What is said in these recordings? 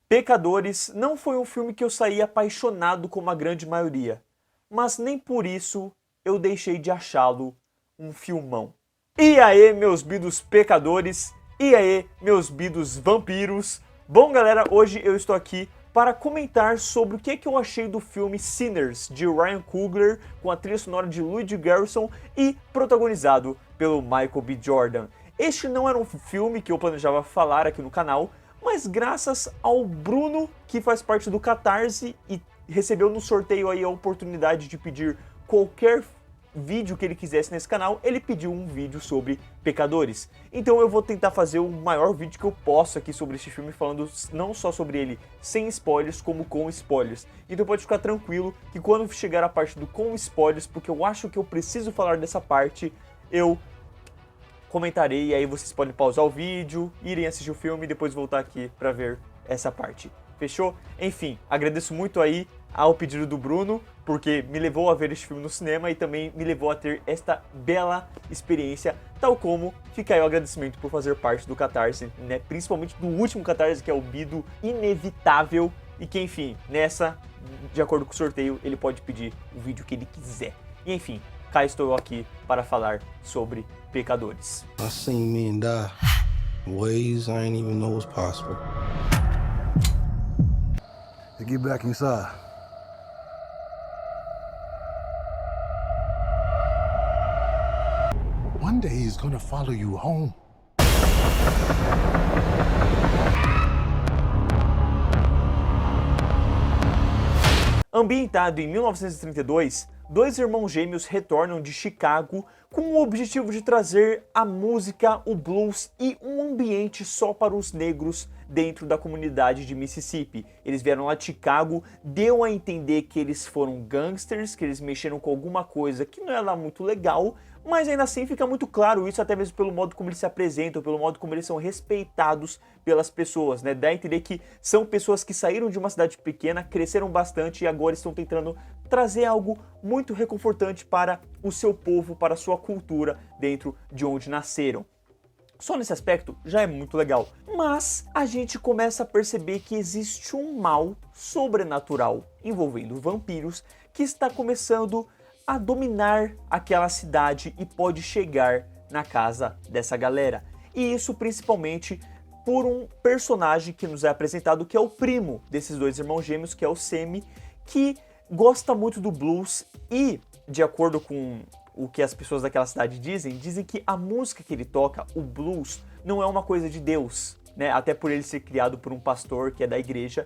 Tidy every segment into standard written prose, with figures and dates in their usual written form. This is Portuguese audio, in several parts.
Pecadores não foi um filme que eu saí apaixonado como a grande maioria, mas nem por isso eu deixei de achá-lo um filmão. E aí, meus bidos pecadores, e aí, meus bidos vampiros. Bom, galera, hoje eu estou aqui para comentar sobre o que eu achei do filme Sinners, de Ryan Coogler, com a trilha sonora de Ludwig Göransson e protagonizado pelo Michael B. Jordan. Este não era um filme que eu planejava falar aqui no canal, mas graças ao Bruno, que faz parte do Catarse e recebeu no sorteio aí a oportunidade de pedir qualquer vídeo que ele quisesse nesse canal, ele pediu um vídeo sobre Pecadores. Então eu vou tentar fazer o maior vídeo que eu posso aqui sobre este filme, falando não só sobre ele sem spoilers, como com spoilers. Então pode ficar tranquilo que quando chegar a parte do com spoilers, porque eu acho que eu preciso falar dessa parte, eu comentarei e aí vocês podem pausar o vídeo, irem assistir o filme e depois voltar aqui pra ver essa parte. Fechou? Enfim, agradeço muito aí ao pedido do Bruno, porque me levou a ver este filme no cinema e também me levou a ter esta bela experiência, tal como fica aí o agradecimento por fazer parte do Catarse, né? Principalmente do último Catarse, que é o Bido Inevitável, e que, enfim, nessa, de acordo com o sorteio, ele pode pedir o vídeo que ele quiser. E, enfim, cá estou eu aqui para falar sobre Pecadores. I seen men die in ways I ain't even know was possible. Get back inside. One day he's gonna follow you home. Ambientado em 1932, dois irmãos gêmeos retornam de Chicago com o objetivo de trazer a música, o blues e um ambiente só para os negros dentro da comunidade de Mississippi. Eles vieram lá de Chicago, deu a entender que eles foram gangsters, que eles mexeram com alguma coisa que não é lá muito legal, mas ainda assim fica muito claro isso até mesmo pelo modo como eles se apresentam, pelo modo como eles são respeitados pelas pessoas, né? Dá a entender que são pessoas que saíram de uma cidade pequena, cresceram bastante e agora estão tentando trazer algo muito reconfortante para o seu povo, para a sua cultura dentro de onde nasceram. Só nesse aspecto já é muito legal, mas a gente começa a perceber que existe um mal sobrenatural envolvendo vampiros que está começando a dominar aquela cidade e pode chegar na casa dessa galera. E isso principalmente por um personagem que nos é apresentado, que é o primo desses dois irmãos gêmeos, que é o Sammy, que gosta muito do blues e, de acordo com o que as pessoas daquela cidade dizem que a música que ele toca, o blues, não é uma coisa de Deus, né? Até por ele ser criado por um pastor que é da igreja.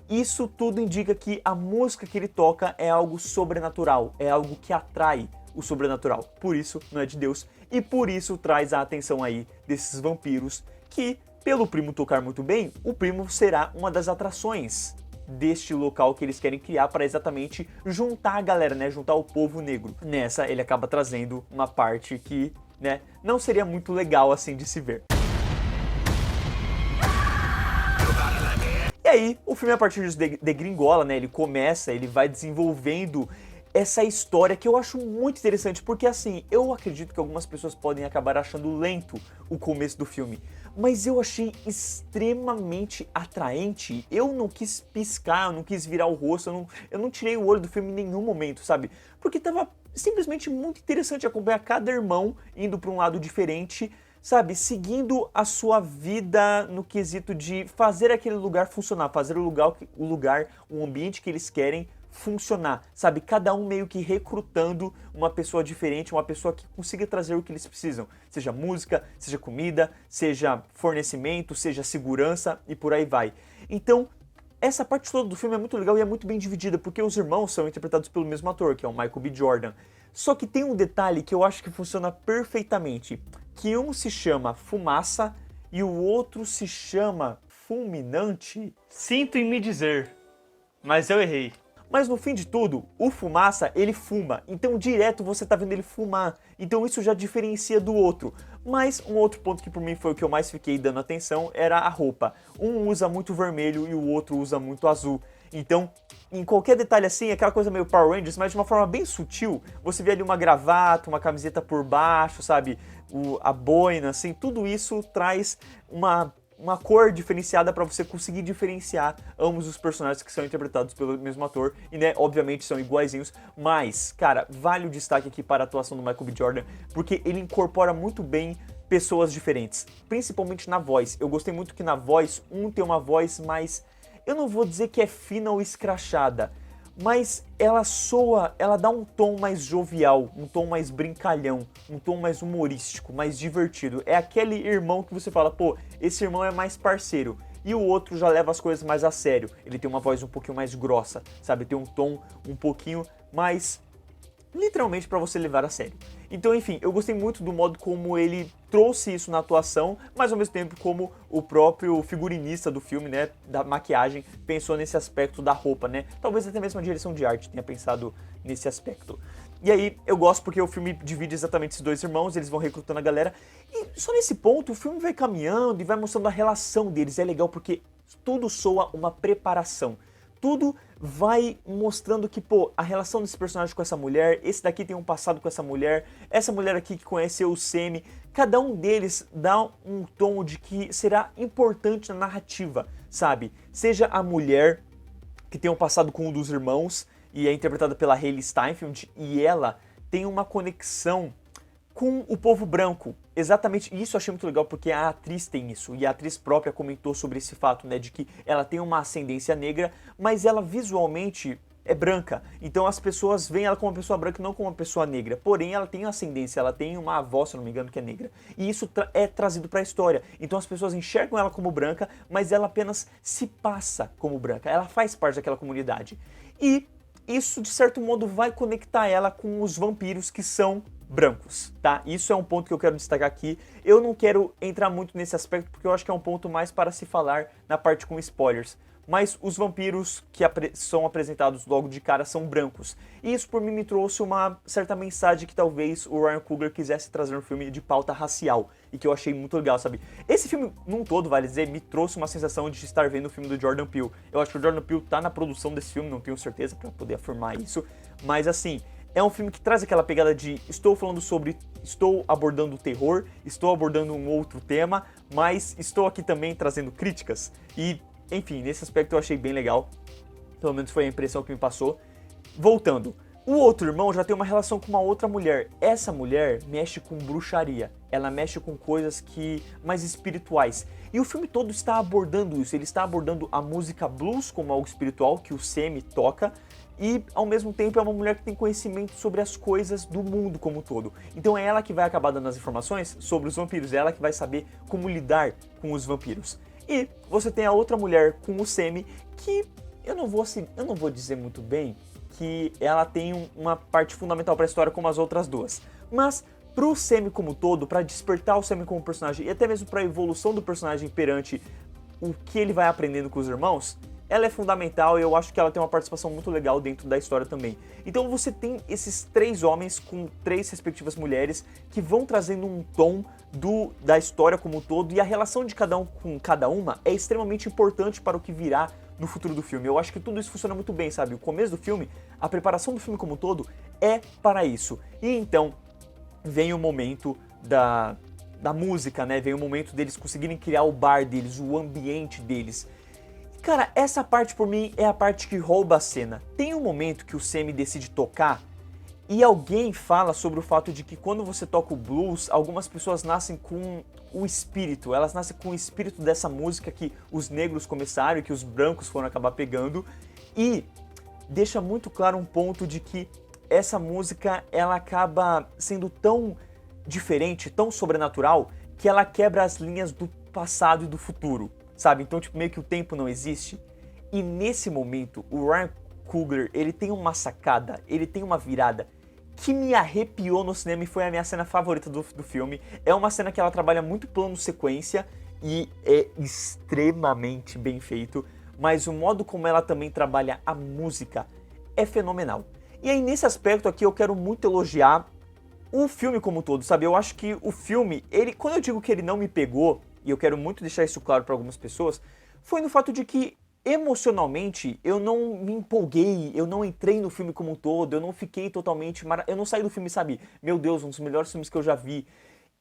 Isso tudo indica que a música que ele toca é algo sobrenatural, é algo que atrai o sobrenatural. Por isso não é de Deus e por isso traz a atenção aí desses vampiros que, pelo primo tocar muito bem, o primo será uma das atrações deste local que eles querem criar para exatamente juntar a galera, né? Juntar o povo negro. Nessa ele acaba trazendo uma parte que, né, não seria muito legal assim de se ver. E aí, o filme a partir disso degringola, né? Ele começa, ele vai desenvolvendo essa história que eu acho muito interessante, porque assim, eu acredito que algumas pessoas podem acabar achando lento o começo do filme, mas eu achei extremamente atraente. Eu não quis piscar, eu não quis virar o rosto, eu não tirei o olho do filme em nenhum momento, sabe? Porque tava simplesmente muito interessante acompanhar cada irmão indo para um lado diferente, sabe, seguindo a sua vida no quesito de fazer aquele lugar funcionar, fazer o lugar, o ambiente que eles querem funcionar, sabe, cada um meio que recrutando uma pessoa diferente, uma pessoa que consiga trazer o que eles precisam, seja música, seja comida, seja fornecimento, seja segurança e por aí vai. Então, essa parte toda do filme é muito legal e é muito bem dividida, porque os irmãos são interpretados pelo mesmo ator, que é o Michael B. Jordan. Só que tem um detalhe que eu acho que funciona perfeitamente, que um se chama Fumaça e o outro se chama Fulminante. Sinto em me dizer, mas eu errei. Mas no fim de tudo, o Fumaça, ele fuma, então direto você tá vendo ele fumar, então isso já diferencia do outro. Mas um outro ponto que por mim foi o que eu mais fiquei dando atenção era a roupa. Um usa muito vermelho e o outro usa muito azul. Então, em qualquer detalhe assim, aquela coisa meio Power Rangers, mas de uma forma bem sutil, você vê ali uma gravata, uma camiseta por baixo, sabe? A boina, assim, tudo isso traz uma cor diferenciada para você conseguir diferenciar ambos os personagens que são interpretados pelo mesmo ator. E, né, obviamente são iguaizinhos, mas, cara, vale o destaque aqui para a atuação do Michael B. Jordan, porque ele incorpora muito bem pessoas diferentes, principalmente na voz. Eu gostei muito que na voz, tem uma voz mais, eu não vou dizer que é fina ou escrachada, mas ela dá um tom mais jovial, um tom mais brincalhão, um tom mais humorístico, mais divertido. É aquele irmão que você fala, pô, esse irmão é mais parceiro. E o outro já leva as coisas mais a sério. Ele tem uma voz um pouquinho mais grossa, sabe? Tem um tom um pouquinho mais, literalmente, pra você levar a sério. Então, enfim, eu gostei muito do modo como ele trouxe isso na atuação, mas ao mesmo tempo como o próprio figurinista do filme, né, da maquiagem, pensou nesse aspecto da roupa, né? Talvez até mesmo a direção de arte tenha pensado nesse aspecto. E aí, eu gosto porque o filme divide exatamente esses dois irmãos, eles vão recrutando a galera, e só nesse ponto o filme vai caminhando e vai mostrando a relação deles. É legal porque tudo soa uma preparação. Tudo vai mostrando que, pô, a relação desse personagem com essa mulher, esse daqui tem um passado com essa mulher aqui que conheceu o Sammy, cada um deles dá um tom de que será importante na narrativa, sabe? Seja a mulher que tem um passado com um dos irmãos e é interpretada pela Hailee Steinfeld, e ela tem uma conexão com o povo branco. Exatamente, isso eu achei muito legal porque a atriz tem isso, e a atriz própria comentou sobre esse fato, né, de que ela tem uma ascendência negra, mas ela visualmente é branca. Então as pessoas veem ela como uma pessoa branca e não como uma pessoa negra. Porém, ela tem ascendência, ela tem uma avó, se não me engano, que é negra. E isso é trazido para a história. Então as pessoas enxergam ela como branca, mas ela apenas se passa como branca. Ela faz parte daquela comunidade. E isso, de certo modo, vai conectar ela com os vampiros que são brancos, tá? Isso é um ponto que eu quero destacar aqui. Eu não quero entrar muito nesse aspecto porque eu acho que é um ponto mais para se falar na parte com spoilers. Mas os vampiros que são apresentados logo de cara são brancos. E isso por mim me trouxe uma certa mensagem que talvez o Ryan Coogler quisesse trazer no filme de pauta racial. E que eu achei muito legal, sabe? Esse filme, num todo, vale dizer, me trouxe uma sensação de estar vendo o filme do Jordan Peele. Eu acho que o Jordan Peele tá na produção desse filme, não tenho certeza para poder afirmar isso. Mas assim, é um filme que traz aquela pegada de estou abordando o terror, estou abordando um outro tema, mas estou aqui também trazendo críticas. E, enfim, nesse aspecto eu achei bem legal. Pelo menos foi a impressão que me passou. Voltando, o outro irmão já tem uma relação com uma outra mulher. Essa mulher mexe com bruxaria. Ela mexe com coisas mais espirituais. E o filme todo está abordando isso. Ele está abordando a música blues como algo espiritual, que o Sammy toca. E, ao mesmo tempo, é uma mulher que tem conhecimento sobre as coisas do mundo como um todo. Então é ela que vai acabar dando as informações sobre os vampiros. É ela que vai saber como lidar com os vampiros. E você tem a outra mulher com o Sammy, que eu não vou dizer muito bem que ela tem uma parte fundamental para a história como as outras duas. Mas pro Sammy como todo, para despertar o Sammy como personagem e até mesmo para a evolução do personagem perante o que ele vai aprendendo com os irmãos, ela é fundamental e eu acho que ela tem uma participação muito legal dentro da história também. Então você tem esses três homens com três respectivas mulheres que vão trazendo um tom da história como um todo, e a relação de cada um com cada uma é extremamente importante para o que virá no futuro do filme. Eu acho que tudo isso funciona muito bem, sabe? O começo do filme, a preparação do filme como um todo é para isso. E então vem o momento da música, né? Vem o momento deles conseguirem criar o bar deles, o ambiente deles. Cara, essa parte por mim é a parte que rouba a cena. Tem um momento que o Sammy decide tocar e alguém fala sobre o fato de que quando você toca o blues, algumas pessoas nascem com o espírito. Elas nascem com o espírito dessa música que os negros começaram e que os brancos foram acabar pegando. E deixa muito claro um ponto de que essa música ela acaba sendo tão diferente, tão sobrenatural, que ela quebra as linhas do passado e do futuro. Sabe? Então, tipo, meio que o tempo não existe. E nesse momento, o Ryan Coogler, ele tem uma sacada, ele tem uma virada que me arrepiou no cinema e foi a minha cena favorita do filme. É uma cena que ela trabalha muito plano sequência e é extremamente bem feito, mas o modo como ela também trabalha a música é fenomenal. E aí, nesse aspecto aqui, eu quero muito elogiar o filme como um todo, sabe? Eu acho que o filme, quando eu digo que ele não me pegou, e eu quero muito deixar isso claro para algumas pessoas, foi no fato de que emocionalmente eu não me empolguei, eu não entrei no filme como um todo, eu não fiquei totalmente, eu não saí do filme, sabe, meu Deus, um dos melhores filmes que eu já vi.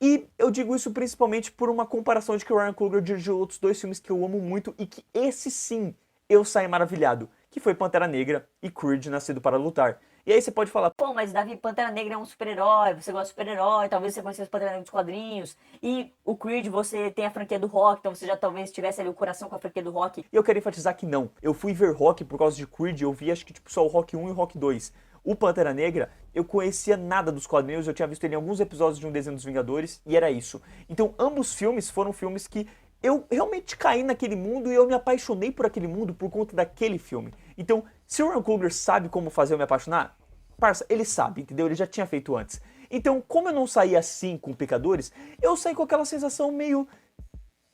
E eu digo isso principalmente por uma comparação de que o Ryan Coogler dirigiu outros 2 filmes que eu amo muito e que esse sim eu saí maravilhado, que foi Pantera Negra e Creed Nascido para Lutar. E aí você pode falar, Pô, mas Davi, Pantera Negra é um super-herói, você gosta de super-herói, talvez você conhecesse o Pantera Negra dos quadrinhos. E o Creed, você tem a franquia do rock, então você já talvez tivesse ali o coração com a franquia do rock. e eu quero enfatizar que não. Eu fui ver Rock por causa de Creed, eu vi acho que tipo só o Rock 1 e o Rock 2. O Pantera Negra, eu conhecia nada dos quadrinhos, eu tinha visto ele em alguns episódios de um desenho dos Vingadores, e era isso. Então ambos filmes foram filmes que eu realmente caí naquele mundo e eu me apaixonei por aquele mundo por conta daquele filme. Então, se o Ryan Coogler sabe como fazer eu me apaixonar, parça, ele sabe, entendeu? Ele já tinha feito antes. Então, como eu não saí assim com Pecadores, eu saí com aquela sensação meio...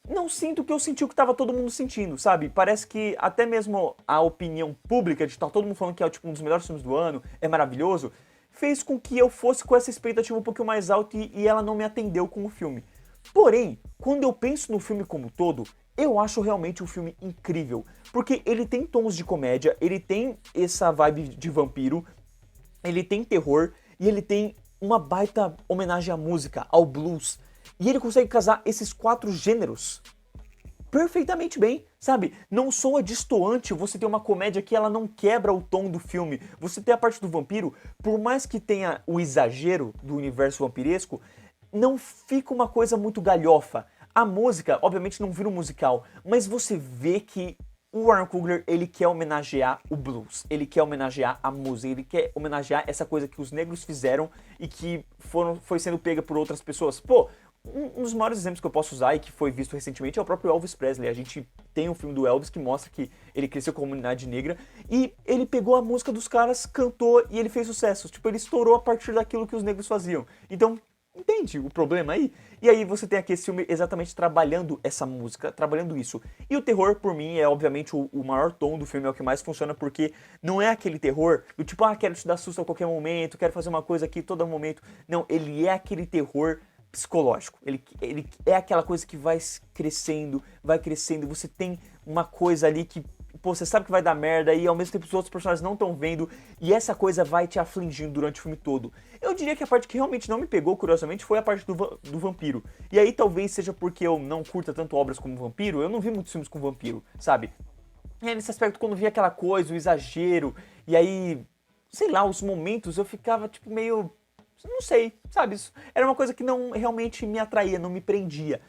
Não sinto o que eu senti o que tava todo mundo sentindo, sabe? Parece que até mesmo a opinião pública de estar todo mundo falando que é tipo, um dos melhores filmes do ano, é maravilhoso, fez com que eu fosse com essa expectativa um pouquinho mais alta e ela não me atendeu com o filme. Porém, quando eu penso no filme como um todo, eu acho realmente um filme incrível. Porque ele tem tons de comédia, ele tem essa vibe de vampiro, ele tem terror e ele tem uma baita homenagem à música, ao blues. E ele consegue casar esses 4 gêneros perfeitamente bem, sabe? Não soa destoante você ter uma comédia que ela não quebra o tom do filme. Você tem a parte do vampiro, por mais que tenha o exagero do universo vampiresco, não fica uma coisa muito galhofa. A música, obviamente, não vira um musical, mas você vê que o Ryan Coogler, ele quer homenagear o blues, ele quer homenagear a música, ele quer homenagear essa coisa que os negros fizeram e que foi sendo pega por outras pessoas. Pô, um dos maiores exemplos que eu posso usar e que foi visto recentemente é o próprio Elvis Presley. A gente tem um filme do Elvis que mostra que ele cresceu com a comunidade negra e ele pegou a música dos caras, cantou e ele fez sucesso. Tipo, ele estourou a partir daquilo que os negros faziam. Então, entende o problema aí? E aí você tem aqui esse filme exatamente trabalhando essa música, trabalhando isso. E o terror, por mim, é obviamente o maior tom do filme, é o que mais funciona, porque não é aquele terror do tipo, quero te dar susto a qualquer momento, quero fazer uma coisa aqui todo momento. Não, ele é aquele terror psicológico. Ele é aquela coisa que vai crescendo, você tem uma coisa ali que, pô, você sabe que vai dar merda e ao mesmo tempo os outros personagens não estão vendo e essa coisa vai te afligindo durante o filme todo. Eu diria que a parte que realmente não me pegou, curiosamente, foi a parte do vampiro. E aí talvez seja porque eu não curta tanto obras como vampiro, eu não vi muitos filmes com vampiro, sabe? E aí, nesse aspecto, quando vi aquela coisa, o exagero, e aí, sei lá, os momentos, eu ficava tipo meio... Não sei, sabe? Isso era uma coisa que não realmente me atraía, não me prendia.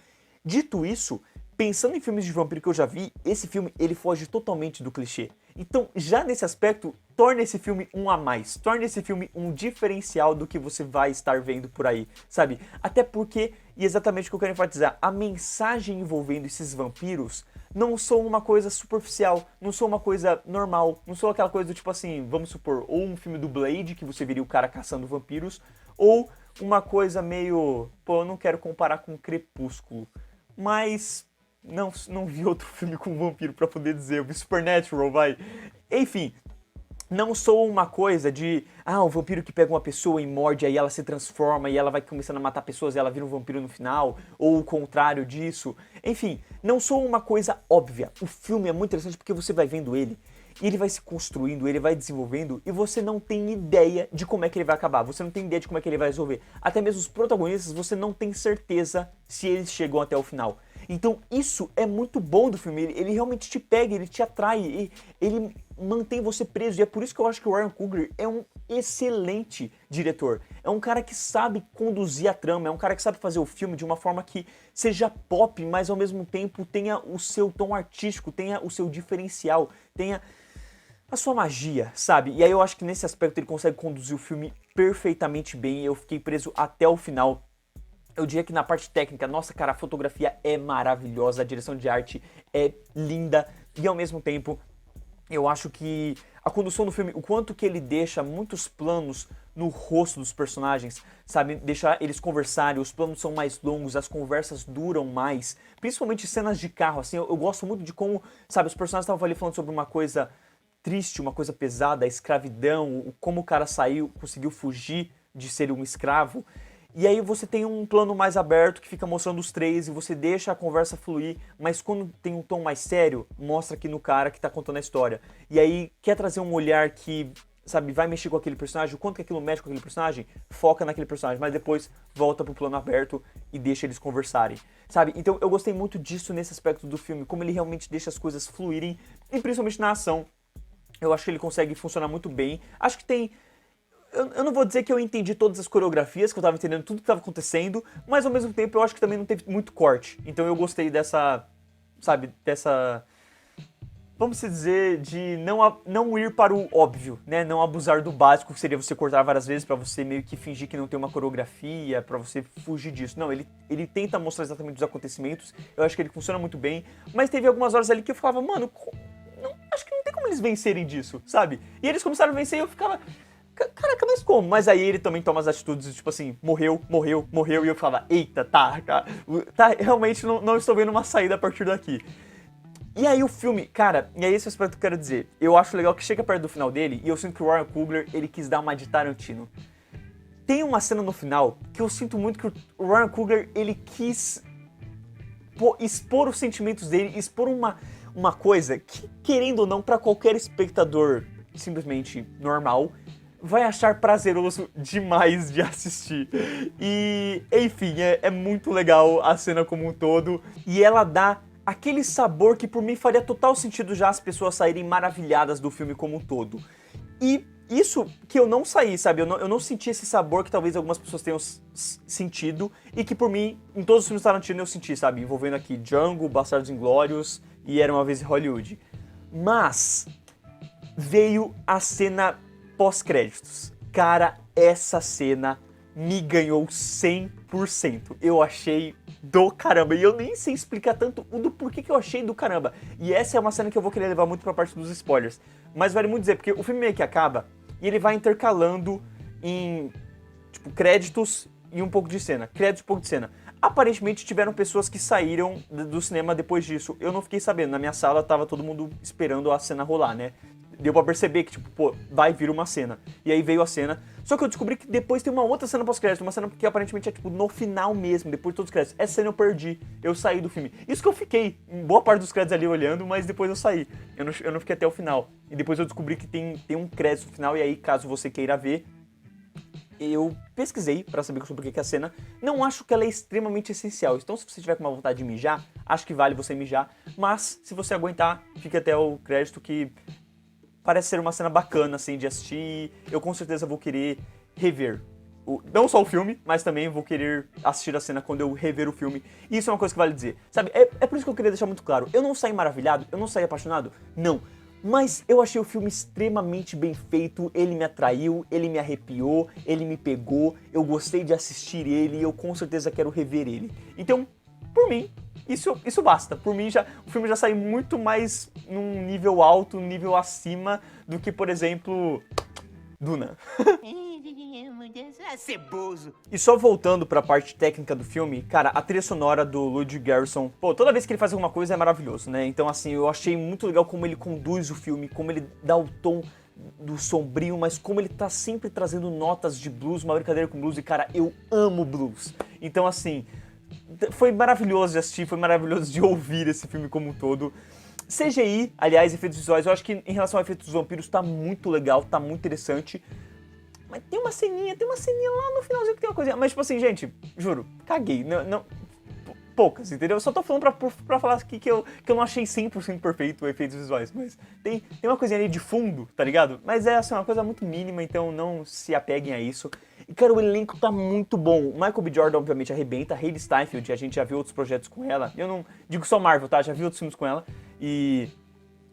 Dito isso, pensando em filmes de vampiro que eu já vi, esse filme ele foge totalmente do clichê. Então, já nesse aspecto, torna esse filme um a mais, torna esse filme um diferencial do que você vai estar vendo por aí, sabe? Até porque, e exatamente o que eu quero enfatizar, a mensagem envolvendo esses vampiros não sou uma coisa superficial, não sou uma coisa normal, não sou aquela coisa do tipo assim, vamos supor, ou um filme do Blade, que você viria o cara caçando vampiros, ou uma coisa meio, pô, eu não quero comparar com Crepúsculo, mas não vi outro filme com vampiro pra poder dizer, eu vi Supernatural, vai. Enfim, não sou uma coisa de, um vampiro que pega uma pessoa e morde, aí ela se transforma e ela vai começando a matar pessoas e ela vira um vampiro no final, ou o contrário disso. Enfim, não sou uma coisa óbvia. O filme é muito interessante porque você vai vendo ele, e ele vai se construindo, ele vai desenvolvendo, e você não tem ideia de como é que ele vai acabar, você não tem ideia de como é que ele vai resolver. Até mesmo os protagonistas, você não tem certeza se eles chegam até o final. Então isso é muito bom do filme, ele realmente te pega, ele te atrai, ele mantém você preso, e é por isso que eu acho que o Ryan Coogler é um excelente diretor. É um cara que sabe conduzir a trama, é um cara que sabe fazer o filme de uma forma que seja pop, mas ao mesmo tempo tenha o seu tom artístico, tenha o seu diferencial, tenha a sua magia, sabe? E aí eu acho que nesse aspecto ele consegue conduzir o filme perfeitamente bem, eu fiquei preso até o final. Eu diria que na parte técnica, nossa cara, a fotografia é maravilhosa, a direção de arte é linda e ao mesmo tempo eu acho que a condução do filme, o quanto que ele deixa muitos planos no rosto dos personagens, sabe? Deixar eles conversarem, os planos são mais longos, as conversas duram mais, principalmente cenas de carro, assim, eu gosto muito de como, sabe, os personagens estavam ali falando sobre uma coisa triste, uma coisa pesada, a escravidão, como o cara saiu, conseguiu fugir de ser um escravo. E aí você tem um plano mais aberto que fica mostrando os três e você deixa a conversa fluir, mas quando tem um tom mais sério, mostra aqui no cara que tá contando a história. E aí quer trazer um olhar que, sabe, vai mexer com aquele personagem, o quanto que aquilo mexe com aquele personagem, foca naquele personagem, mas depois volta pro plano aberto e deixa eles conversarem, sabe? Então eu gostei muito disso nesse aspecto do filme, como ele realmente deixa as coisas fluírem, e principalmente na ação. Eu acho que ele consegue funcionar muito bem. Acho que tem... Eu não vou dizer que eu entendi todas as coreografias, que eu tava entendendo tudo que tava acontecendo, mas ao mesmo tempo eu acho que também não teve muito corte. Então eu gostei dessa, sabe, dessa... Vamos dizer, de não ir para o óbvio, né? Não abusar do básico, que seria você cortar várias vezes pra você meio que fingir que não tem uma coreografia, pra você fugir disso. Não, ele tenta mostrar exatamente os acontecimentos, eu acho que ele funciona muito bem, mas teve algumas horas ali que eu ficava, mano, acho que não tem como eles vencerem disso, sabe? E eles começaram a vencer e eu ficava, caraca, mas como? Mas aí ele também toma as atitudes, tipo assim, morreu, e eu falava, eita, tá, realmente não estou vendo uma saída a partir daqui. E aí o filme, cara, e é esse o aspecto que eu quero dizer. Eu acho legal que chega perto do final dele e eu sinto que o Ryan Coogler, ele quis dar uma de Tarantino. Tem uma cena no final que eu sinto muito que o Ryan Coogler, ele quis expor os sentimentos dele, expor uma coisa que, querendo ou não, pra qualquer espectador simplesmente normal, vai achar prazeroso demais de assistir. E, enfim, é muito legal a cena como um todo, e ela dá aquele sabor que por mim faria total sentido já as pessoas saírem maravilhadas do filme como um todo. E isso que eu não saí, sabe? Eu não senti esse sabor que talvez algumas pessoas tenham sentido e que por mim, em todos os filmes Tarantino eu senti, sabe? Envolvendo aqui Django, Bastardos Inglórios e Era Uma Vez em Hollywood. Mas veio a cena pós-créditos. Cara, essa cena me ganhou 100%. Eu achei do caramba. E eu nem sei explicar tanto o do porquê que eu achei do caramba. E essa é uma cena que eu vou querer levar muito pra parte dos spoilers. Mas vale muito dizer, porque o filme meio que acaba e ele vai intercalando em, tipo, créditos e um pouco de cena. Créditos e um pouco de cena. Aparentemente tiveram pessoas que saíram do cinema depois disso. Eu não fiquei sabendo. Na minha sala tava todo mundo esperando a cena rolar, né? Deu pra perceber que, tipo, pô, vai vir uma cena. E aí veio a cena. Só que eu descobri que depois tem uma outra cena pós-crédito. Uma cena que aparentemente é, tipo, no final mesmo, depois de todos os créditos. Essa cena eu perdi. Eu saí do filme. Isso que eu fiquei em boa parte dos créditos ali olhando, mas depois eu saí. Eu não fiquei até o final. E depois eu descobri que tem um crédito no final. E aí, caso você queira ver, eu pesquisei pra saber sobre o que é a cena. Não acho que ela é extremamente essencial. Então, se você tiver com uma vontade de mijar, acho que vale você mijar. Mas, se você aguentar, fique até o crédito que... parece ser uma cena bacana, assim, de assistir. Eu com certeza vou querer rever. Não só o filme, mas também vou querer assistir a cena quando eu rever o filme. E isso é uma coisa que vale dizer. Sabe, é por isso que eu queria deixar muito claro. Eu não saí maravilhado, eu não saí apaixonado, não. Mas eu achei o filme extremamente bem feito, ele me atraiu, ele me arrepiou, ele me pegou, eu gostei de assistir ele e eu com certeza quero rever ele. Então, por mim, isso basta. Por mim, o filme já sai muito mais num nível alto, num nível acima do que, por exemplo, Duna. Ceboso. E só voltando pra parte técnica do filme, cara, a trilha sonora do Ludwig Göransson, pô, toda vez que ele faz alguma coisa é maravilhoso, né? Então, assim, eu achei muito legal como ele conduz o filme, como ele dá o tom do sombrio, mas como ele tá sempre trazendo notas de blues, uma brincadeira com blues, e, cara, eu amo blues. Então, assim... foi maravilhoso de assistir, foi maravilhoso de ouvir esse filme como um todo. CGI, aliás, efeitos visuais, eu acho que em relação a efeitos dos vampiros tá muito legal, tá muito interessante. Mas tem uma ceninha lá no finalzinho que tem uma coisinha. Mas, tipo assim, gente, juro, caguei. Poucas, entendeu? Eu só tô falando pra falar aqui que eu não achei 100% perfeito o efeitos visuais. Mas tem uma coisinha ali de fundo, tá ligado? Mas é, assim, uma coisa muito mínima, então não se apeguem a isso. E, cara, o elenco tá muito bom. O Michael B. Jordan, obviamente, arrebenta. A Hailee Steinfeld, a gente já viu outros projetos com ela. Eu não digo só Marvel, tá? Já vi outros filmes com ela. E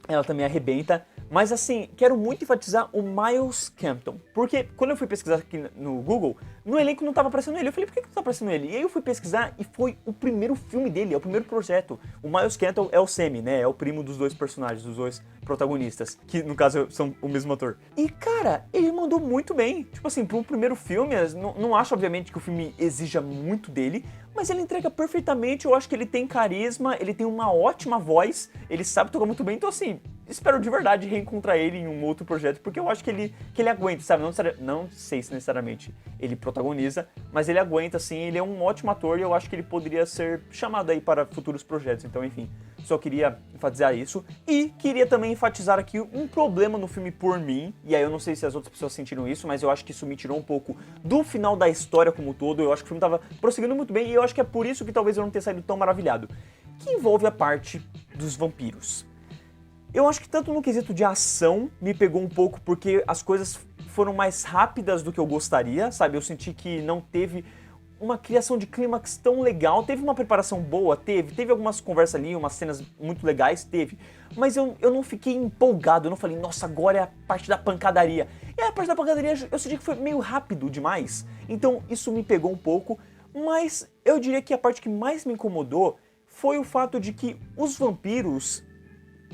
ela também arrebenta. Mas, assim, quero muito enfatizar o Miles Campton. Porque quando eu fui pesquisar aqui no Google, no elenco não tava aparecendo ele. Eu falei, por que não tá aparecendo ele? E aí eu fui pesquisar e foi o primeiro filme dele, é o primeiro projeto. O Miles Campton é o Sammy, né? É o primo dos dois personagens, dos dois protagonistas. Que, no caso, são o mesmo ator. E, cara, ele mandou muito bem. Tipo assim, pro primeiro filme, não acho, obviamente, que o filme exija muito dele, mas ele entrega perfeitamente. Eu acho que ele tem carisma, ele tem uma ótima voz, ele sabe tocar muito bem. Então, assim, espero de verdade reencontrar ele em um outro projeto, porque eu acho que ele aguenta, sabe? Não sei se necessariamente ele protagoniza, mas ele aguenta, assim, ele é um ótimo ator e eu acho que ele poderia ser chamado aí para futuros projetos. Então, enfim, Só queria enfatizar isso. E queria também enfatizar aqui um problema no filme por mim. E aí eu não sei se as outras pessoas sentiram isso, mas eu acho que isso me tirou um pouco do final da história como um todo. Eu acho que o filme tava prosseguindo muito bem e eu acho que é por isso que talvez eu não tenha saído tão maravilhado. Que envolve a parte dos vampiros. Eu acho que tanto no quesito de ação me pegou um pouco porque as coisas foram mais rápidas do que eu gostaria, sabe? Eu senti que não teve uma criação de clímax tão legal, teve uma preparação boa, teve algumas conversas ali, umas cenas muito legais, teve, mas eu não fiquei empolgado, eu não falei, nossa, agora é a parte da pancadaria. E a parte da pancadaria eu senti que foi meio rápido demais, então isso me pegou um pouco, mas eu diria que a parte que mais me incomodou foi o fato de que os vampiros,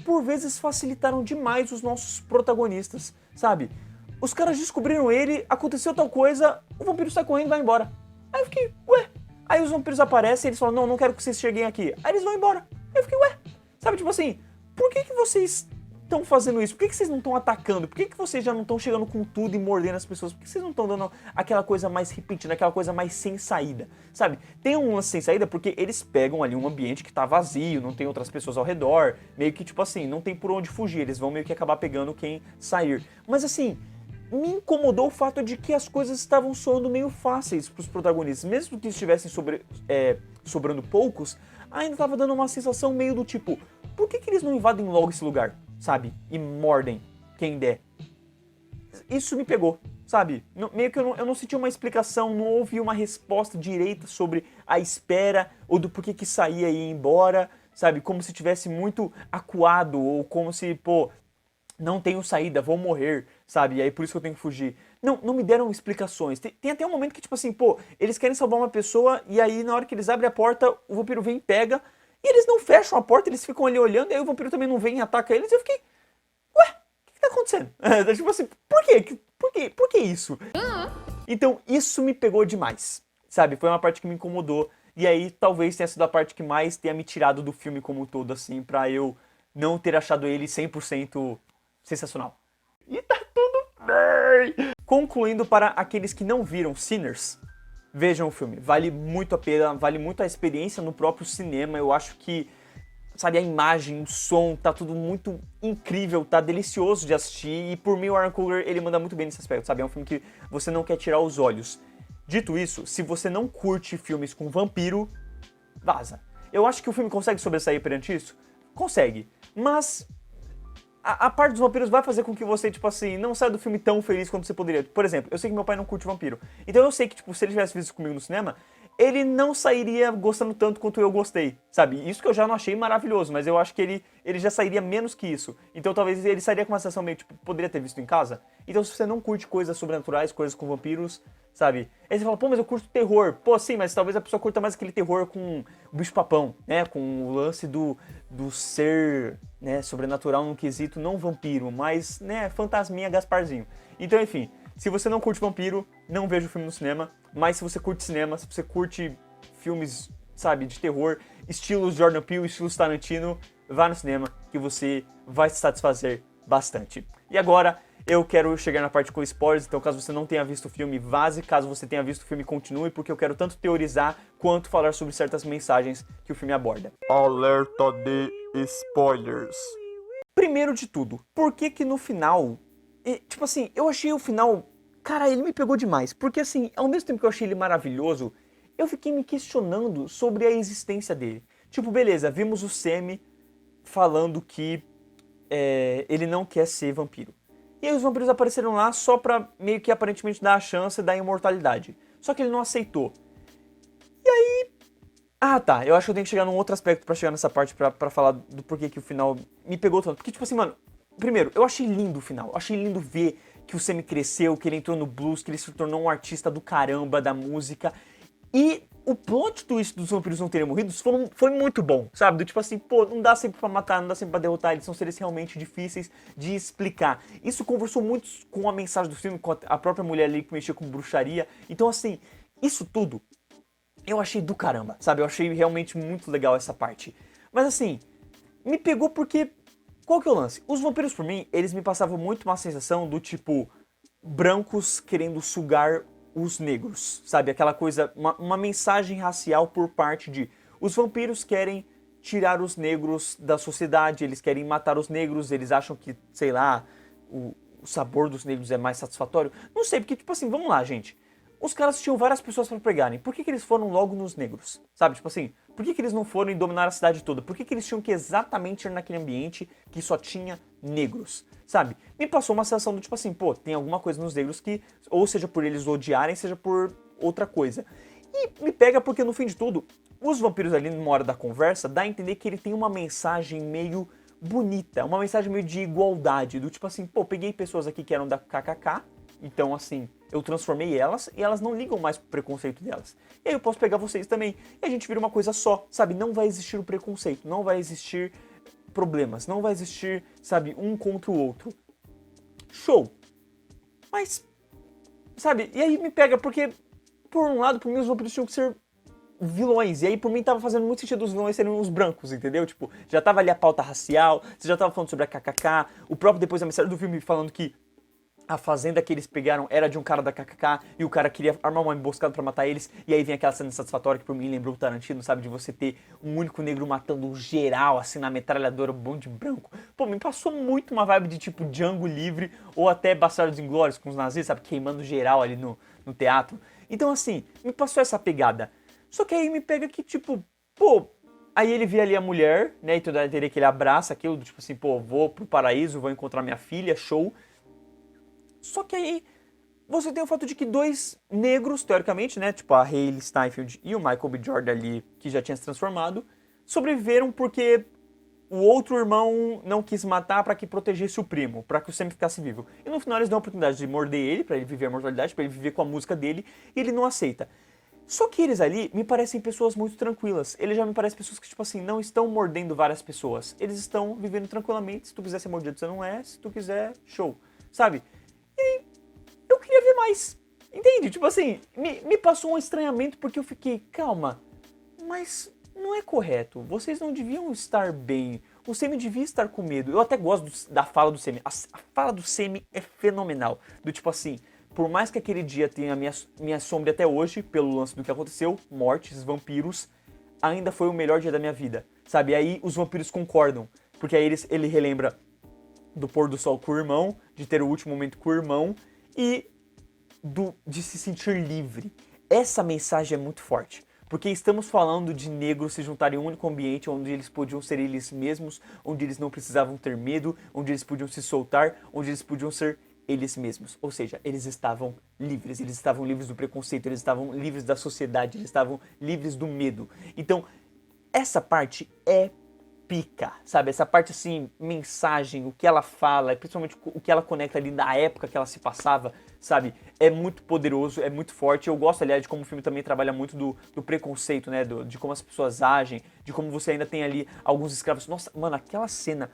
por vezes, facilitaram demais os nossos protagonistas, sabe? Os caras descobriram ele, aconteceu tal coisa, o vampiro sai correndo e vai embora. Aí eu fiquei, ué? Aí os vampiros aparecem e eles falam, não quero que vocês cheguem aqui. Aí eles vão embora. Aí eu fiquei, ué? Sabe, tipo assim, por que vocês estão fazendo isso? Por que vocês não estão atacando? Por que vocês já não estão chegando com tudo e mordendo as pessoas? Por que vocês não estão dando aquela coisa mais repentina, aquela coisa mais sem saída? Sabe? Tem um lance sem saída porque eles pegam ali um ambiente que tá vazio, não tem outras pessoas ao redor, meio que tipo assim, não tem por onde fugir, eles vão meio que acabar pegando quem sair. Mas assim, me incomodou o fato de que as coisas estavam soando meio fáceis para os protagonistas. Mesmo que estivessem sobrando poucos, ainda estava dando uma sensação meio do tipo, por que eles não invadem logo esse lugar, sabe? E mordem quem der. Isso me pegou, sabe? Meio que eu não senti uma explicação, não houve uma resposta direita sobre a espera ou do porquê que saía e ia embora, sabe? Como se tivesse muito acuado ou como se, pô, não tenho saída, vou morrer, sabe? E aí por isso que eu tenho que fugir. Não me deram explicações. Tem até um momento que, tipo assim, pô, eles querem salvar uma pessoa e aí na hora que eles abrem a porta, o vampiro vem e pega. E eles não fecham a porta, eles ficam ali olhando e aí o vampiro também não vem e ataca eles. E eu fiquei, ué, o que tá acontecendo? Tipo assim, por quê? Por que isso? Então isso me pegou demais, sabe? Foi uma parte que me incomodou. E aí talvez tenha sido a parte que mais tenha me tirado do filme como um todo, assim, pra eu não ter achado ele 100% sensacional. E tá tudo bem! Concluindo, para aqueles que não viram Sinners, vejam o filme. Vale muito a pena, vale muito a experiência no próprio cinema. Eu acho que, sabe, a imagem, o som, tá tudo muito incrível, tá delicioso de assistir. E por mim, o Ryan Coogler, ele manda muito bem nesse aspecto, sabe? É um filme que você não quer tirar os olhos. Dito isso, se você não curte filmes com vampiro, vaza. Eu acho que o filme consegue sobressair perante isso? Consegue. Mas a parte dos vampiros vai fazer com que você, tipo assim, não saia do filme tão feliz quanto você poderia. Por exemplo, eu sei que meu pai não curte vampiro. Então eu sei que, tipo, se ele tivesse visto isso comigo no cinema, ele não sairia gostando tanto quanto eu gostei, sabe? Isso que eu já não achei maravilhoso, mas eu acho que ele já sairia menos que isso. Então talvez ele sairia com uma sensação meio, tipo, poderia ter visto em casa. Então se você não curte coisas sobrenaturais, coisas com vampiros, sabe? Aí você fala, pô, mas eu curto terror. Pô, sim, mas talvez a pessoa curta mais aquele terror com o bicho-papão, né? Com o lance do ser, né, sobrenatural num quesito não vampiro, mas, né, fantasminha Gasparzinho. Então, enfim, se você não curte vampiro, não veja o filme no cinema. Mas se você curte cinema, se você curte filmes, sabe, de terror, estilos Jordan Peele, estilos Tarantino, vá no cinema que você vai se satisfazer bastante. E agora eu quero chegar na parte com spoilers, então caso você não tenha visto o filme, vaze. Caso você tenha visto o filme, continue, porque eu quero tanto teorizar quanto falar sobre certas mensagens que o filme aborda. Alerta de spoilers. Primeiro de tudo, por que no final... tipo assim, eu achei o final... Cara, ele me pegou demais, porque assim, ao mesmo tempo que eu achei ele maravilhoso, eu fiquei me questionando sobre a existência dele. Tipo, beleza, vimos o Sammy falando que ele não quer ser vampiro. E aí os vampiros apareceram lá só pra meio que aparentemente dar a chance da imortalidade. Só que ele não aceitou. E aí... Ah, tá, eu acho que eu tenho que chegar num outro aspecto pra chegar nessa parte pra falar do porquê que o final me pegou tanto. Porque, tipo assim, mano, primeiro, eu achei lindo o final. Achei lindo ver que o Sammy cresceu, que ele entrou no blues, que ele se tornou um artista do caramba da música. E o plot twist dos vampiros não terem morrido foi muito bom, sabe? Do tipo assim, pô, não dá sempre pra matar, não dá sempre pra derrotar, eles são seres realmente difíceis de explicar. Isso conversou muito com a mensagem do filme, com a própria mulher ali que mexia com bruxaria. Então, assim, isso tudo eu achei do caramba, sabe? Eu achei realmente muito legal essa parte. Mas assim, me pegou porque... Qual que é o lance? Os vampiros, por mim, eles me passavam muito uma sensação do tipo... brancos querendo sugar os negros, sabe? Aquela coisa, uma mensagem racial por parte de... Os vampiros querem tirar os negros da sociedade, eles querem matar os negros, eles acham que, sei lá, o sabor dos negros é mais satisfatório. Não sei, porque, tipo assim, vamos lá, gente. Os caras tinham várias pessoas pra pegarem. Por que eles foram logo nos negros? Sabe, tipo assim, por que eles não foram e dominaram a cidade toda? Por que eles tinham que exatamente ir naquele ambiente que só tinha negros? Sabe? Me passou uma sensação do tipo assim, pô, tem alguma coisa nos negros que, ou seja por eles odiarem, seja por outra coisa. E me pega porque, no fim de tudo, os vampiros ali, numa hora da conversa, dá a entender que ele tem uma mensagem meio bonita, uma mensagem meio de igualdade, do tipo assim, pô, peguei pessoas aqui que eram da KKK, então assim, eu transformei elas e elas não ligam mais pro preconceito delas. E aí eu posso pegar vocês também, e a gente vira uma coisa só, sabe? Não vai existir o preconceito, não vai existir problemas, não vai existir, sabe, um contra o outro. Show! Mas, sabe, e aí me pega porque, por um lado, por mim os vampiros tinham que ser vilões. E aí, por mim, tava fazendo muito sentido os vilões serem os brancos, entendeu? Tipo, já tava ali a pauta racial, você já tava falando sobre a KKK, o próprio depois da mensagem do filme falando que a fazenda que eles pegaram era de um cara da KKK e o cara queria armar uma emboscada pra matar eles. E aí vem aquela cena satisfatória que por mim lembrou o Tarantino, sabe? De você ter um único negro matando geral, assim, na metralhadora, um bonde branco. Pô, me passou muito uma vibe de tipo Django Livre ou até Bastardos Inglórios com os nazis, sabe? Queimando geral ali no teatro. Então, assim, me passou essa pegada. Só que aí me pega que, tipo, pô, aí ele vê ali a mulher, né, e toda teria que ele abraça aquilo, tipo assim, pô, vou pro paraíso, vou encontrar minha filha, show. Só que aí você tem o fato de que dois negros, teoricamente, né, tipo a Hailey Steinfeld e o Michael B. Jordan ali, que já tinha se transformado, sobreviveram porque o outro irmão não quis matar pra que protegesse o primo, pra que o Sam ficasse vivo. E no final eles dão a oportunidade de morder ele, pra ele viver a mortalidade, pra ele viver com a música dele, e ele não aceita. Só que eles ali me parecem pessoas muito tranquilas. Eles já me parecem pessoas que, tipo assim, não estão mordendo várias pessoas. Eles estão vivendo tranquilamente. Se tu quiser ser mordido, você não é. Se tu quiser, show. Sabe? E aí, eu queria ver mais. Entende? Tipo assim, me passou um estranhamento porque eu fiquei, calma, mas não é correto. Vocês não deviam estar bem. O Semi devia estar com medo. Eu até gosto da fala do Semi. A fala do Semi é fenomenal. Do tipo assim, por mais que aquele dia tenha me assombre até hoje, pelo lance do que aconteceu, mortes, vampiros, ainda foi o melhor dia da minha vida, sabe? E aí os vampiros concordam, porque aí ele relembra do pôr do sol com o irmão, de ter o último momento com o irmão e de se sentir livre. Essa mensagem é muito forte, porque estamos falando de negros se juntarem em um único ambiente onde eles podiam ser eles mesmos, onde eles não precisavam ter medo, onde eles podiam se soltar, onde eles podiam ser eles mesmos, ou seja, eles estavam livres do preconceito, eles estavam livres da sociedade, eles estavam livres do medo. Então, essa parte é pica, sabe? Essa parte assim, mensagem, o que ela fala, principalmente o que ela conecta ali da época que ela se passava, sabe? É muito poderoso, é muito forte. Eu gosto, aliás, de como o filme também trabalha muito do preconceito, né? De como as pessoas agem, de como você ainda tem ali alguns escravos. Nossa, mano, aquela cena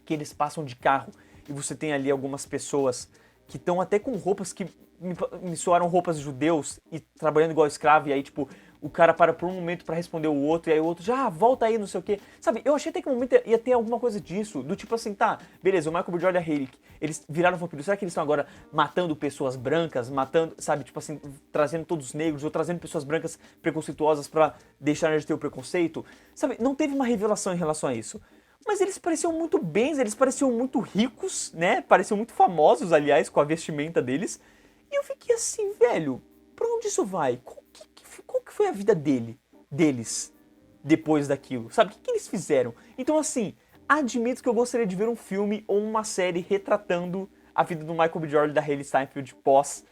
que eles passam de carro e você tem ali algumas pessoas que estão até com roupas que me soaram roupas de judeus e trabalhando igual escravo, e aí, tipo, o cara para por um momento pra responder o outro, e aí o outro já, volta aí, não sei o quê. Sabe, eu achei até que no momento ia ter alguma coisa disso, do tipo assim, tá, beleza, o Michael B. Jordan e a Hailey, eles viraram vampiros, será que eles estão agora matando pessoas brancas, matando, sabe, tipo assim, trazendo todos os negros, ou trazendo pessoas brancas preconceituosas pra deixarem de ter o preconceito? Sabe, não teve uma revelação em relação a isso. Mas eles pareciam muito bens, eles pareciam muito ricos, né? Pareciam muito famosos, aliás, com a vestimenta deles. E eu fiquei assim, velho, pra onde isso vai? Qual que foi a vida deles, depois daquilo? Sabe, o que eles fizeram? Então, assim, admito que eu gostaria de ver um filme ou uma série retratando a vida do Michael B. Jordan e da Hailey Steinfeld pós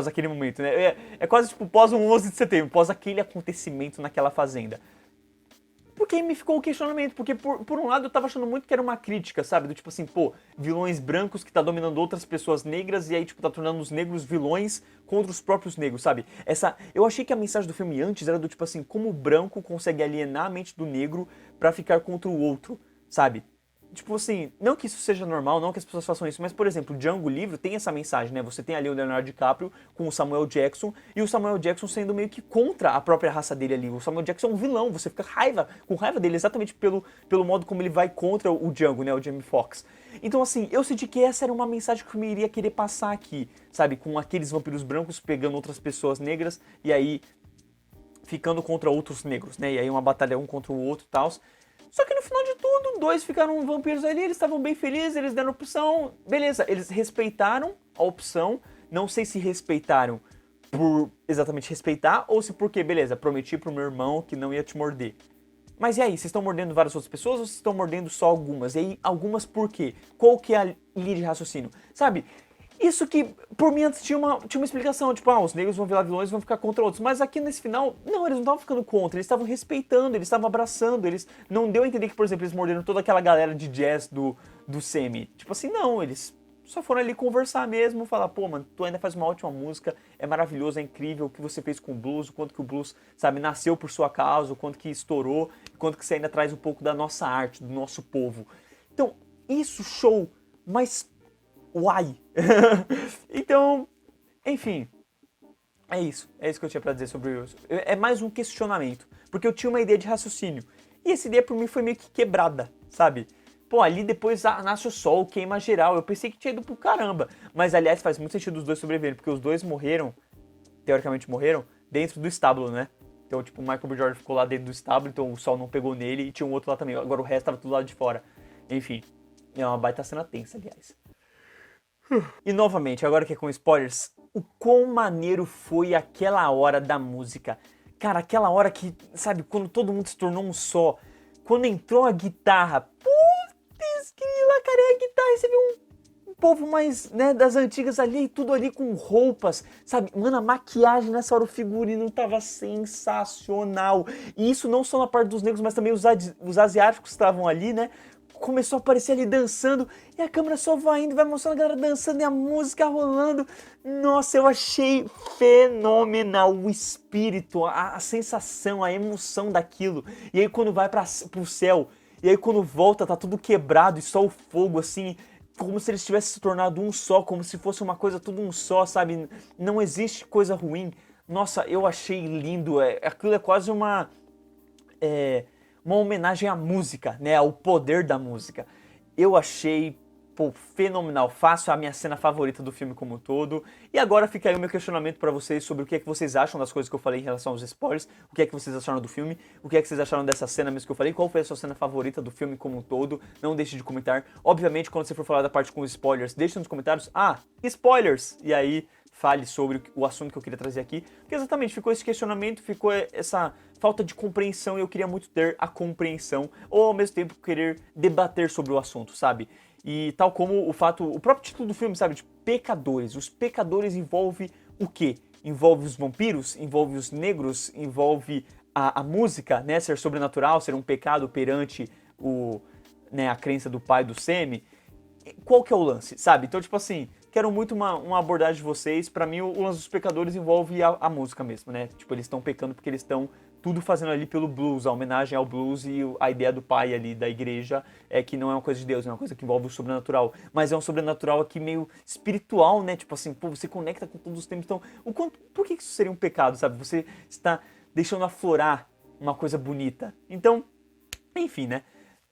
aquele momento, né? É quase tipo pós um 11 de setembro, pós aquele acontecimento naquela fazenda. Porque aí me ficou o questionamento, porque por um lado eu tava achando muito que era uma crítica, sabe? Do tipo assim, pô, vilões brancos que tá dominando outras pessoas negras e aí, tipo, tá tornando os negros vilões contra os próprios negros, sabe? Eu achei que a mensagem do filme antes era do tipo assim, como o branco consegue alienar a mente do negro pra ficar contra o outro, sabe? Tipo assim, não que isso seja normal, não que as pessoas façam isso, mas, por exemplo, o Django Livre tem essa mensagem, né? Você tem ali o Leonardo DiCaprio com o Samuel Jackson, e o Samuel Jackson sendo meio que contra a própria raça dele ali. O Samuel Jackson é um vilão, você fica com raiva dele exatamente pelo modo como ele vai contra o Django, né? O Jamie Foxx. Então, assim, eu senti que essa era uma mensagem que eu iria querer passar aqui, sabe? Com aqueles vampiros brancos pegando outras pessoas negras, e aí ficando contra outros negros, né? E aí uma batalha um contra o outro e tal. Só que no final de tudo, 2 ficaram vampiros ali, eles estavam bem felizes, eles deram opção, beleza, eles respeitaram a opção, não sei se respeitaram por exatamente respeitar, ou se porque, beleza, prometi pro meu irmão que não ia te morder. Mas e aí, vocês estão mordendo várias outras pessoas ou vocês estão mordendo só algumas? E aí, algumas por quê? Qual que é a linha de raciocínio? Sabe, isso que, por mim, antes tinha uma explicação, tipo, os negros vão virar vilões e vão ficar contra outros. Mas aqui nesse final, não, eles não estavam ficando contra, eles estavam respeitando, eles estavam abraçando, eles não deu a entender que, por exemplo, eles morderam toda aquela galera de jazz do Semi. Tipo assim, não, eles só foram ali conversar mesmo, falar, pô, mano, tu ainda faz uma ótima música, é maravilhoso, é incrível o que você fez com o blues, o quanto que o blues, sabe, nasceu por sua causa, o quanto que estourou, o quanto que você ainda traz um pouco da nossa arte, do nosso povo. Então, isso, show, mas why? Então, enfim, é isso que eu tinha pra dizer sobre isso. É mais um questionamento, porque eu tinha uma ideia de raciocínio, e essa ideia por mim foi meio que quebrada, sabe? Pô, ali depois nasce o sol, queima geral, eu pensei que tinha ido pro caramba, mas aliás faz muito sentido os dois sobreviverem, porque os dois morreram, teoricamente morreram, dentro do estábulo, né? Então, tipo, o Michael B. Jordan ficou lá dentro do estábulo, então o sol não pegou nele e tinha um outro lá também, agora o resto tava tudo lá de fora. Enfim, é uma baita cena tensa, aliás. E novamente, agora que é com spoilers, o quão maneiro foi aquela hora da música. Cara, aquela hora que, sabe, quando todo mundo se tornou um só, quando entrou a guitarra, putz, grila, cara, é a guitarra, você viu um povo mais, né, das antigas ali, tudo ali com roupas, sabe, mano, a maquiagem nessa hora, o figurino tava sensacional. E isso não só na parte dos negros, mas também os asiáticos estavam ali, né, começou a aparecer ali dançando, e a câmera só vai indo, vai mostrando a galera dançando e a música rolando. Nossa, eu achei fenomenal o espírito, a sensação, a emoção daquilo. E aí quando vai pro céu, e aí quando volta tá tudo quebrado e só o fogo assim, como se eles tivessem se tornado um só, como se fosse uma coisa tudo um só, sabe? Não existe coisa ruim. Nossa, eu achei lindo, aquilo é quase uma homenagem à música, né, ao poder da música. Eu achei, pô, fenomenal, faço a minha cena favorita do filme como um todo. E agora fica aí o meu questionamento pra vocês sobre o que é que vocês acham das coisas que eu falei em relação aos spoilers, o que é que vocês acharam do filme, o que é que vocês acharam dessa cena mesmo que eu falei, qual foi a sua cena favorita do filme como um todo, não deixe de comentar. Obviamente, quando você for falar da parte com os spoilers, deixe nos comentários, spoilers! E aí, fale sobre o assunto que eu queria trazer aqui, porque exatamente ficou esse questionamento, ficou essa falta de compreensão e eu queria muito ter a compreensão, ou ao mesmo tempo querer debater sobre o assunto, sabe? E tal como o próprio título do filme, sabe, de pecadores. Os pecadores envolve o quê? Envolve os vampiros, envolve os negros, envolve a música, né, ser sobrenatural, ser um pecado perante a crença do pai do Semi. Qual que é o lance, sabe? Então, tipo assim, quero muito uma abordagem de vocês. Pra mim, o lance dos pecadores envolve a música mesmo, né? Tipo, eles estão pecando porque eles estão tudo fazendo ali pelo blues, a homenagem ao blues e a ideia do pai ali da igreja é que não é uma coisa de Deus, é uma coisa que envolve o sobrenatural, mas é um sobrenatural aqui meio espiritual, né? Tipo assim, pô, você conecta com todos os tempos, então, por que isso seria um pecado, sabe? Você está deixando aflorar uma coisa bonita. Então, enfim, né?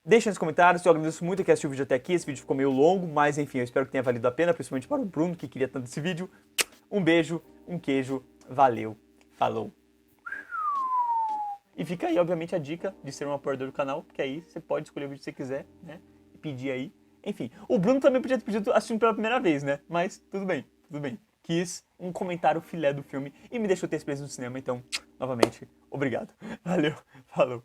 Deixa nos comentários, eu agradeço muito que assistiu o vídeo até aqui, esse vídeo ficou meio longo, mas enfim, eu espero que tenha valido a pena, principalmente para o Bruno, que queria tanto esse vídeo. Um beijo, um queijo, valeu, falou! E fica aí, obviamente, a dica de ser um apoiador do canal, porque aí você pode escolher o vídeo que você quiser, né? E pedir aí. Enfim, o Bruno também podia ter pedido assistindo pela primeira vez, né? Mas tudo bem, tudo bem. Quis um comentário filé do filme e me deixou ter experiência no cinema, então, novamente, obrigado. Valeu, falou.